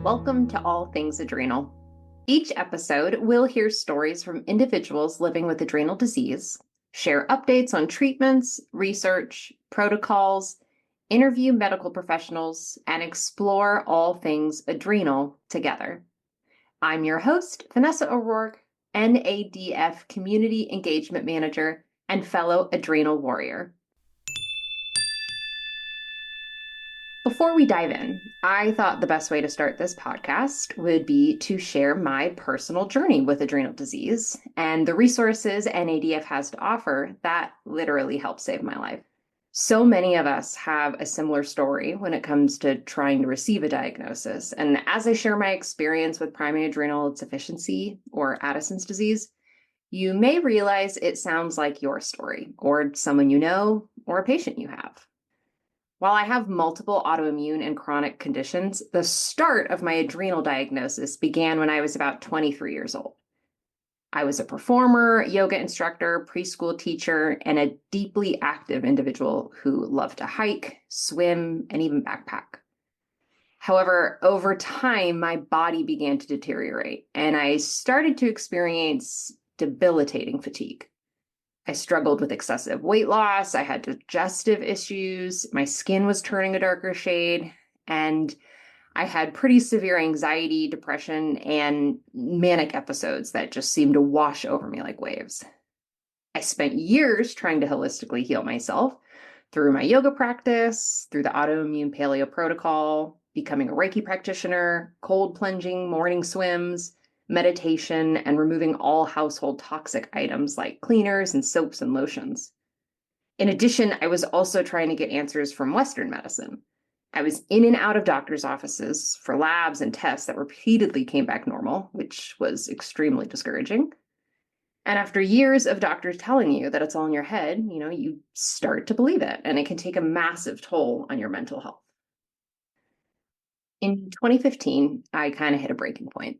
Welcome to All Things Adrenal. Each episode, we'll hear stories from individuals living with adrenal disease, share updates on treatments, research, protocols, interview medical professionals, and explore all things adrenal together. I'm your host, Vanessa O'Rourke, NADF Community Engagement Manager and fellow adrenal warrior. Before we dive in, I thought the best way to start this podcast would be to share my personal journey with adrenal disease and the resources NADF has to offer that literally helped save my life. So many of us have a similar story when it comes to trying to receive a diagnosis. And as I share my experience with primary adrenal insufficiency or Addison's disease, you may realize it sounds like your story or someone you know or a patient you have. While I have multiple autoimmune and chronic conditions, the start of my adrenal diagnosis began when I was about 23 years old. I was a performer, yoga instructor, preschool teacher, and a deeply active individual who loved to hike, swim, and even backpack. However, over time, my body began to deteriorate, and I started to experience debilitating fatigue. I struggled with excessive weight loss. I had digestive issues. My skin was turning a darker shade. And I had pretty severe anxiety, depression, and manic episodes that just seemed to wash over me like waves. I spent years trying to holistically heal myself through my yoga practice, through the autoimmune paleo protocol, becoming a Reiki practitioner, cold plunging, morning swims, meditation, and removing all household toxic items like cleaners and soaps and lotions. In addition, I was also trying to get answers from Western medicine. I was in and out of doctors' offices for labs and tests that repeatedly came back normal, which was extremely discouraging. And after years of doctors telling you that it's all in your head, you start to believe it, and it can take a massive toll on your mental health. In 2015, I kind of hit a breaking point.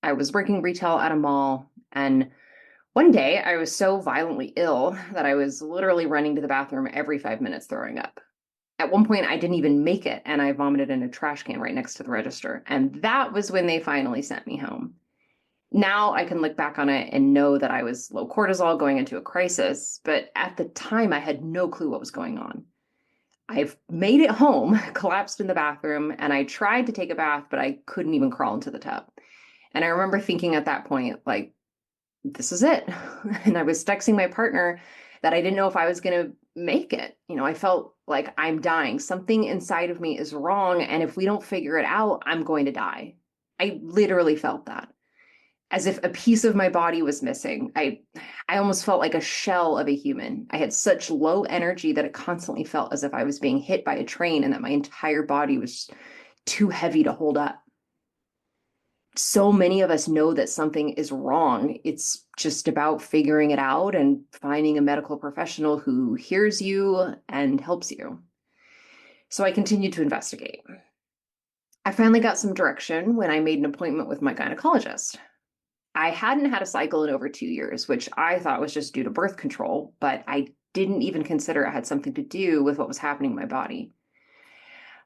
I was working retail at a mall, and one day I was so violently ill that I was literally running to the bathroom every 5 minutes throwing up. At one point, I didn't even make it, and I vomited in a trash can right next to the register. And that was when they finally sent me home. Now I can look back on it and know that I was low cortisol going into a crisis, but at the time I had no clue what was going on. I've made it home, collapsed in the bathroom, and I tried to take a bath, but I couldn't even crawl into the tub. And I remember thinking at that point, like, this is it. And I was texting my partner that I didn't know if I was going to make it. I felt like I'm dying. Something inside of me is wrong. And if we don't figure it out, I'm going to die. I literally felt that. As if a piece of my body was missing. I almost felt like a shell of a human. I had such low energy that it constantly felt as if I was being hit by a train and that my entire body was too heavy to hold up. So many of us know that something is wrong. It's just about figuring it out and finding a medical professional who hears you and helps you. So I continued to investigate. I finally got some direction when I made an appointment with my gynecologist. I hadn't had a cycle in over 2 years, which I thought was just due to birth control, but I didn't even consider it had something to do with what was happening in my body.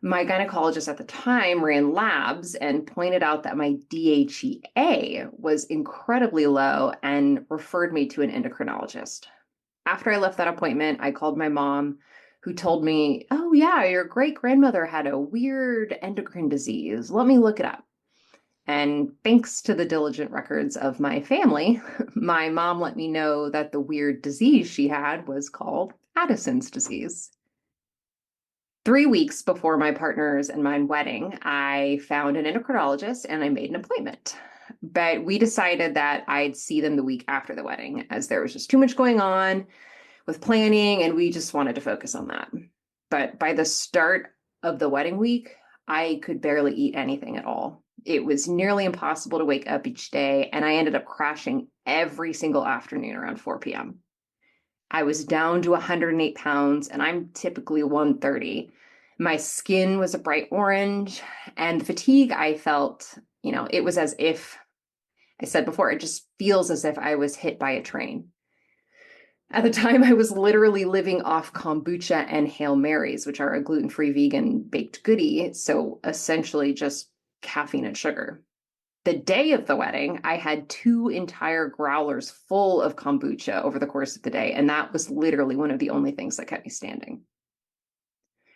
My gynecologist at the time ran labs and pointed out that my DHEA was incredibly low and referred me to an endocrinologist. After I left that appointment, I called my mom, who told me, "Oh yeah, your great-grandmother had a weird endocrine disease. Let me look it up." And thanks to the diligent records of my family, my mom let me know that the weird disease she had was called Addison's disease. 3 weeks before my partner's and mine wedding, I found an endocrinologist and I made an appointment. But we decided that I'd see them the week after the wedding, as there was just too much going on with planning, and we just wanted to focus on that. But by the start of the wedding week, I could barely eat anything at all. It was nearly impossible to wake up each day, and I ended up crashing every single afternoon around 4 p.m. I was down to 108 pounds, and I'm typically 130. My skin was a bright orange, and the fatigue I felt, it was as if, I said before, it just feels as if I was hit by a train. At the time, I was literally living off kombucha and Hail Marys, which are a gluten-free vegan baked goodie. So essentially just caffeine and sugar. The day of the wedding, I had 2 entire growlers full of kombucha over the course of the day, and that was literally one of the only things that kept me standing.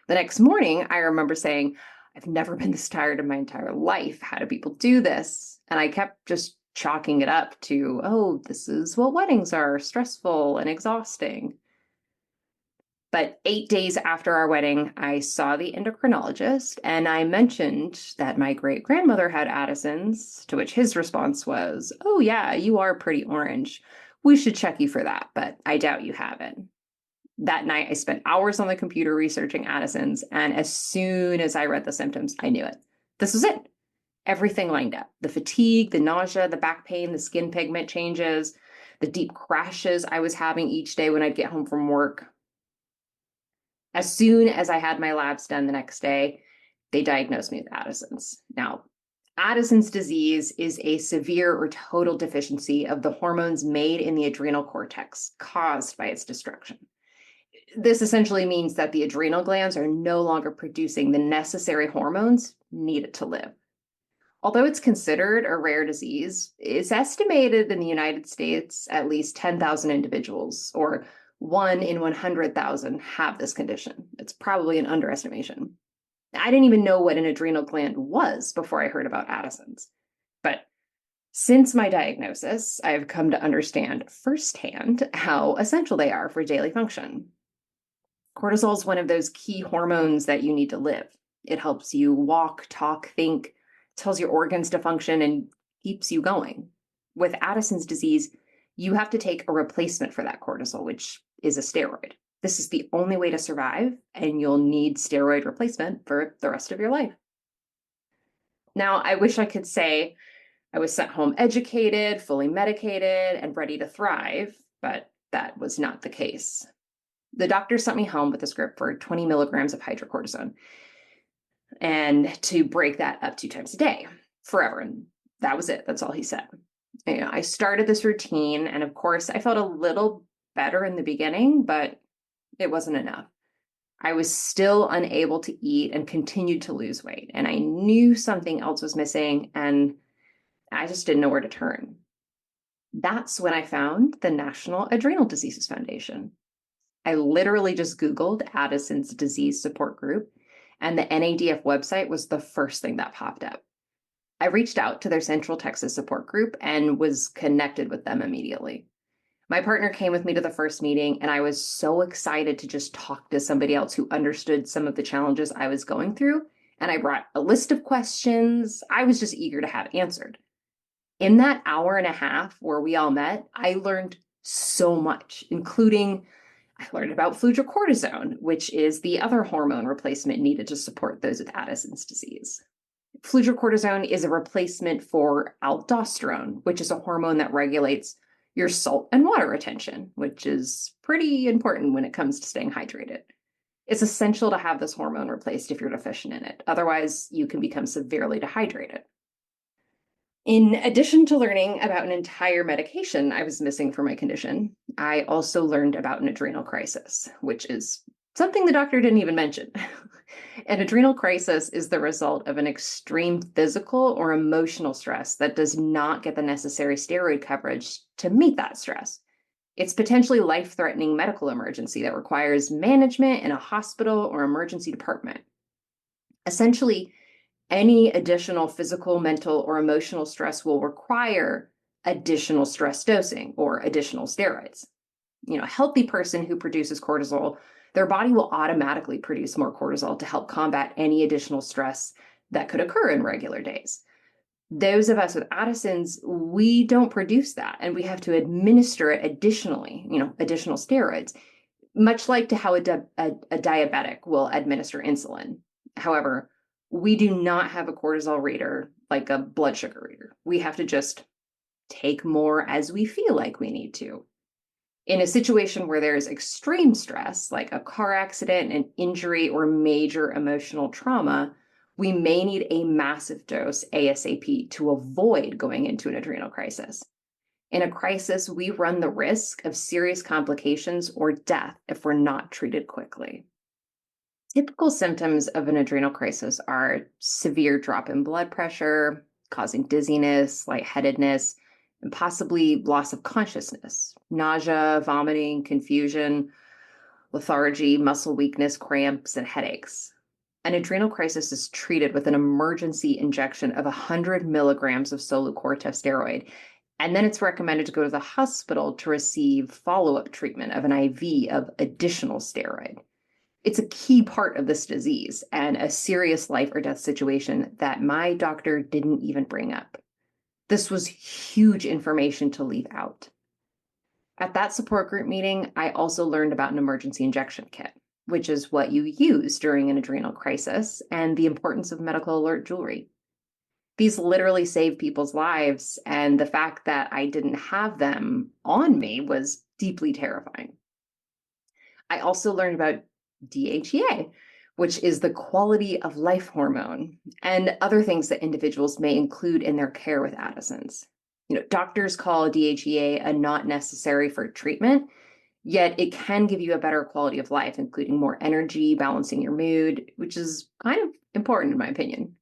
The next morning, I remember saying, I've never been this tired in my entire life. How do people do this? And I kept just chalking it up to, oh, this is what weddings are, stressful and exhausting. But 8 days after our wedding, I saw the endocrinologist and I mentioned that my great-grandmother had Addison's, to which his response was, oh yeah, you are pretty orange. We should check you for that, but I doubt you have it. That night, I spent hours on the computer researching Addison's, and as soon as I read the symptoms, I knew it. This was it. Everything lined up. The fatigue, the nausea, the back pain, the skin pigment changes, the deep crashes I was having each day when I'd get home from work. As soon as I had my labs done the next day, they diagnosed me with Addison's. Now, Addison's disease is a severe or total deficiency of the hormones made in the adrenal cortex caused by its destruction. This essentially means that the adrenal glands are no longer producing the necessary hormones needed to live. Although it's considered a rare disease, it's estimated in the United States at least 10,000 individuals, or 1 in 100,000, have this condition. It's probably an underestimation. I didn't even know what an adrenal gland was before I heard about Addison's. But since my diagnosis, I've come to understand firsthand how essential they are for daily function. Cortisol is one of those key hormones that you need to live. It helps you walk, talk, think, tells your organs to function, and keeps you going. With Addison's disease, you have to take a replacement for that cortisol, which is a steroid. This is the only way to survive, and you'll need steroid replacement for the rest of your life. Now, I wish I could say I was sent home educated, fully medicated, and ready to thrive, but that was not the case. The doctor sent me home with a script for 20 milligrams of hydrocortisone and to break that up 2 times a day forever. And that was it. That's all he said. I started this routine, and of course, I felt a little better in the beginning, but it wasn't enough. I was still unable to eat and continued to lose weight, and I knew something else was missing, and I just didn't know where to turn. That's when I found the National Adrenal Diseases Foundation. I literally just Googled Addison's disease support group, and the NADF website was the first thing that popped up. I reached out to their Central Texas support group and was connected with them immediately. My partner came with me to the first meeting, and I was so excited to just talk to somebody else who understood some of the challenges I was going through, and I brought a list of questions I was just eager to have answered. In that hour and a half where we all met, I learned so much, including I learned about fludrocortisone, which is the other hormone replacement needed to support those with Addison's disease. Fludrocortisone is a replacement for aldosterone, which is a hormone that regulates your salt and water retention, which is pretty important when it comes to staying hydrated. It's essential to have this hormone replaced if you're deficient in it. Otherwise, you can become severely dehydrated. In addition to learning about an entire medication I was missing for my condition, I also learned about an adrenal crisis, which is something the doctor didn't even mention. An adrenal crisis is the result of an extreme physical or emotional stress that does not get the necessary steroid coverage to meet that stress. It's potentially life-threatening medical emergency that requires management in a hospital or emergency department. Essentially, any additional physical, mental, or emotional stress will require additional stress dosing or additional steroids. A healthy person who produces cortisol, their body will automatically produce more cortisol to help combat any additional stress that could occur in regular days. Those of us with Addison's, we don't produce that, and we have to administer it additionally, additional steroids, much like to how a diabetic will administer insulin. However, we do not have a cortisol reader like a blood sugar reader. We have to just take more as we feel like we need to. In a situation where there's extreme stress, like a car accident, an injury, or major emotional trauma, we may need a massive dose ASAP to avoid going into an adrenal crisis. In a crisis, we run the risk of serious complications or death if we're not treated quickly. Typical symptoms of an adrenal crisis are severe drop in blood pressure, causing dizziness, lightheadedness, and possibly loss of consciousness, nausea, vomiting, confusion, lethargy, muscle weakness, cramps, and headaches. An adrenal crisis is treated with an emergency injection of 100 milligrams of solucorticosteroid, and then it's recommended to go to the hospital to receive follow-up treatment of an IV of additional steroid. It's a key part of this disease and a serious life or death situation that my doctor didn't even bring up. This was huge information to leave out. At that support group meeting, I also learned about an emergency injection kit, which is what you use during an adrenal crisis, and the importance of medical alert jewelry. These literally save people's lives, and the fact that I didn't have them on me was deeply terrifying. I also learned about DHEA, which is the quality of life hormone, and other things that individuals may include in their care with Addison's. Doctors call DHEA a not necessary for treatment, yet it can give you a better quality of life, including more energy, balancing your mood, which is kind of important in my opinion.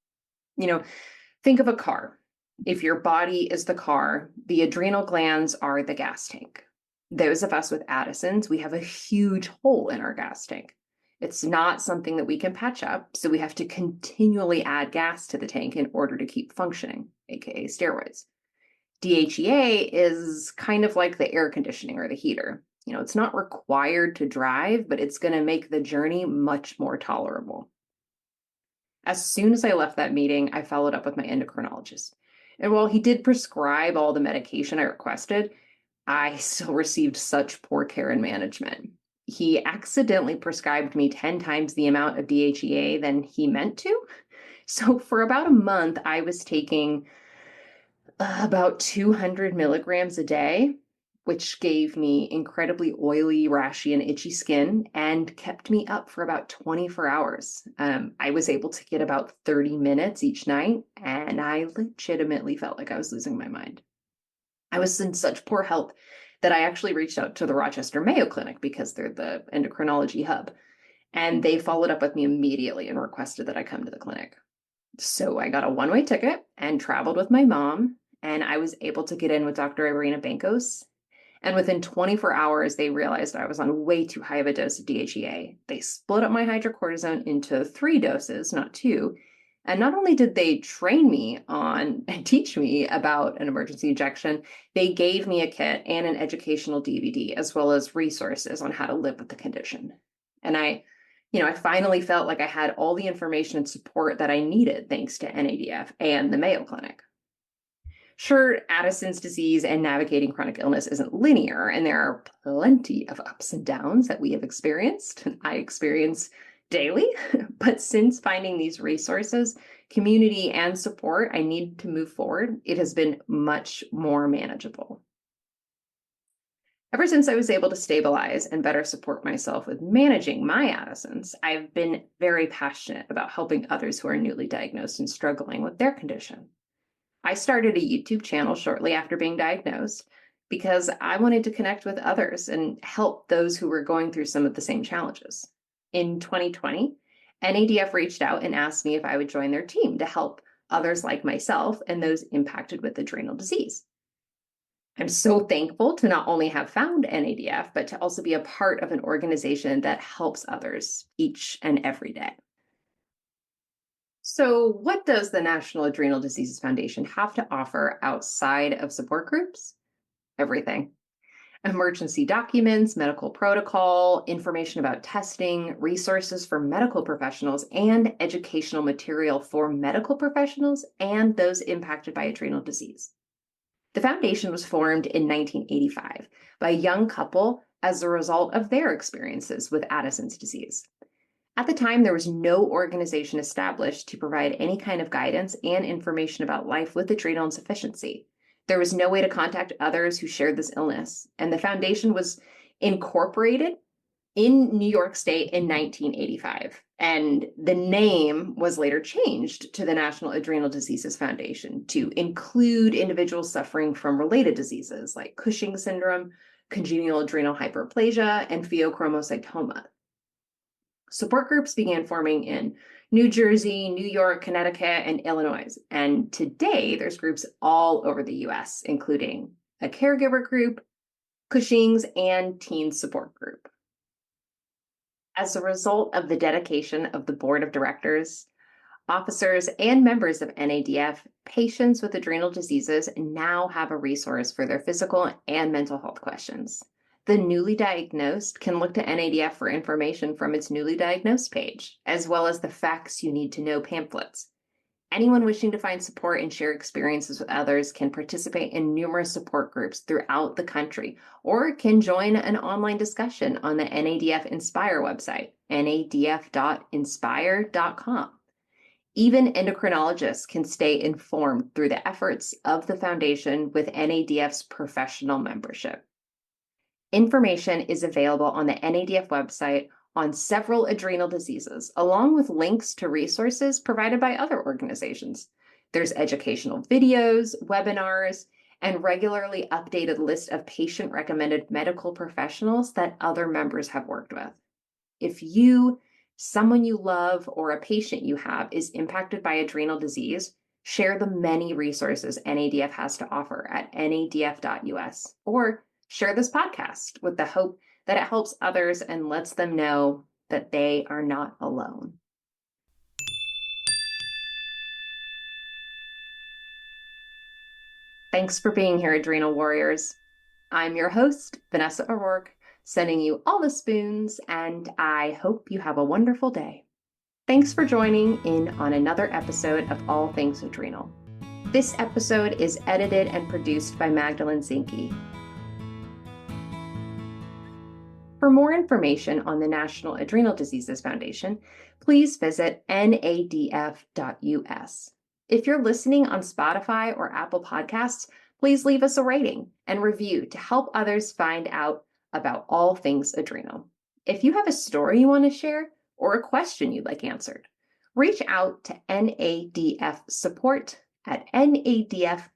Think of a car. If your body is the car, the adrenal glands are the gas tank. Those of us with Addison's, we have a huge hole in our gas tank. It's not something that we can patch up, so we have to continually add gas to the tank in order to keep functioning, aka steroids. DHEA is kind of like the air conditioning or the heater. It's not required to drive, but it's going to make the journey much more tolerable. As soon as I left that meeting, I followed up with my endocrinologist. And while he did prescribe all the medication I requested, I still received such poor care and management. He accidentally prescribed me 10 times the amount of DHEA than he meant to. So for about a month, I was taking about 200 milligrams a day, which gave me incredibly oily, rashy, and itchy skin and kept me up for about 24 hours. I was able to get about 30 minutes each night, and I legitimately felt like I was losing my mind. I was in such poor health that I actually reached out to the Rochester Mayo Clinic because they're the endocrinology hub, and they followed up with me immediately and requested that I come to the clinic. So I got a one-way ticket and traveled with my mom, and I was able to get in with Dr. Irina Bankos. And within 24 hours, they realized I was on way too high of a dose of DHEA. They split up my hydrocortisone into 3 doses, not 2. And not only did they train me on and teach me about an emergency injection, they gave me a kit and an educational DVD, as well as resources on how to live with the condition. And I finally felt like I had all the information and support that I needed thanks to NADF and the Mayo Clinic. Sure, Addison's disease and navigating chronic illness isn't linear, and there are plenty of ups and downs that we have experienced, and I experience daily. But since finding these resources, community, and support I need to move forward, it has been much more manageable. Ever since I was able to stabilize and better support myself with managing my Addison's, I've been very passionate about helping others who are newly diagnosed and struggling with their condition. I started a YouTube channel shortly after being diagnosed because I wanted to connect with others and help those who were going through some of the same challenges. In 2020, NADF reached out and asked me if I would join their team to help others like myself and those impacted with adrenal disease. I'm so thankful to not only have found NADF, but to also be a part of an organization that helps others each and every day. So, what does the National Adrenal Diseases Foundation have to offer outside of support groups? Everything. Emergency documents, medical protocol, information about testing, resources for medical professionals, and educational material for medical professionals and those impacted by adrenal disease. The foundation was formed in 1985 by a young couple as a result of their experiences with Addison's disease. At the time, there was no organization established to provide any kind of guidance and information about life with adrenal insufficiency. There was no way to contact others who shared this illness, and the foundation was incorporated in New York State in 1985, and the name was later changed to the National Adrenal Diseases Foundation to include individuals suffering from related diseases like Cushing's syndrome, congenital adrenal hyperplasia, and pheochromocytoma. Support groups began forming in New Jersey, New York, Connecticut, and Illinois. And today, there's groups all over the US, including a caregiver group, Cushing's, and teen support group. As a result of the dedication of the board of directors, officers, and members of NADF, patients with adrenal diseases now have a resource for their physical and mental health questions. The newly diagnosed can look to NADF for information from its newly diagnosed page, as well as the facts you need to know pamphlets. Anyone wishing to find support and share experiences with others can participate in numerous support groups throughout the country, or can join an online discussion on the NADF Inspire website, nadf.inspire.com. Even endocrinologists can stay informed through the efforts of the foundation with NADF's professional membership. Information is available on the NADF website on several adrenal diseases, along with links to resources provided by other organizations. There's educational videos, webinars, and regularly updated list of patient-recommended medical professionals that other members have worked with. If you, someone you love, or a patient you have is impacted by adrenal disease, share the many resources NADF has to offer at nadf.us, or share this podcast with the hope that it helps others and lets them know that they are not alone. Thanks for being here, Adrenal Warriors. I'm your host, Vanessa O'Rourke, sending you all the spoons, and I hope you have a wonderful day. Thanks for joining in on another episode of All Things Adrenal. This episode is edited and produced by Magdalene Zinke. For more information on the National Adrenal Diseases Foundation, please visit nadf.us. If you're listening on Spotify or Apple Podcasts, please leave us a rating and review to help others find out about all things adrenal. If you have a story you want to share or a question you'd like answered, reach out to NADF support at nadf.us.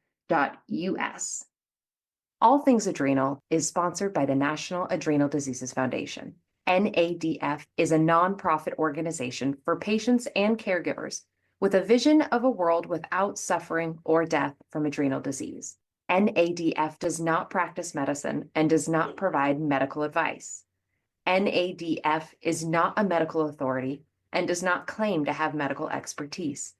All Things Adrenal is sponsored by the National Adrenal Diseases Foundation. NADF is a nonprofit organization for patients and caregivers with a vision of a world without suffering or death from adrenal disease. NADF does not practice medicine and does not provide medical advice. NADF is not a medical authority and does not claim to have medical expertise.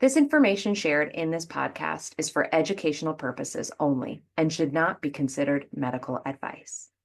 This information shared in this podcast is for educational purposes only and should not be considered medical advice.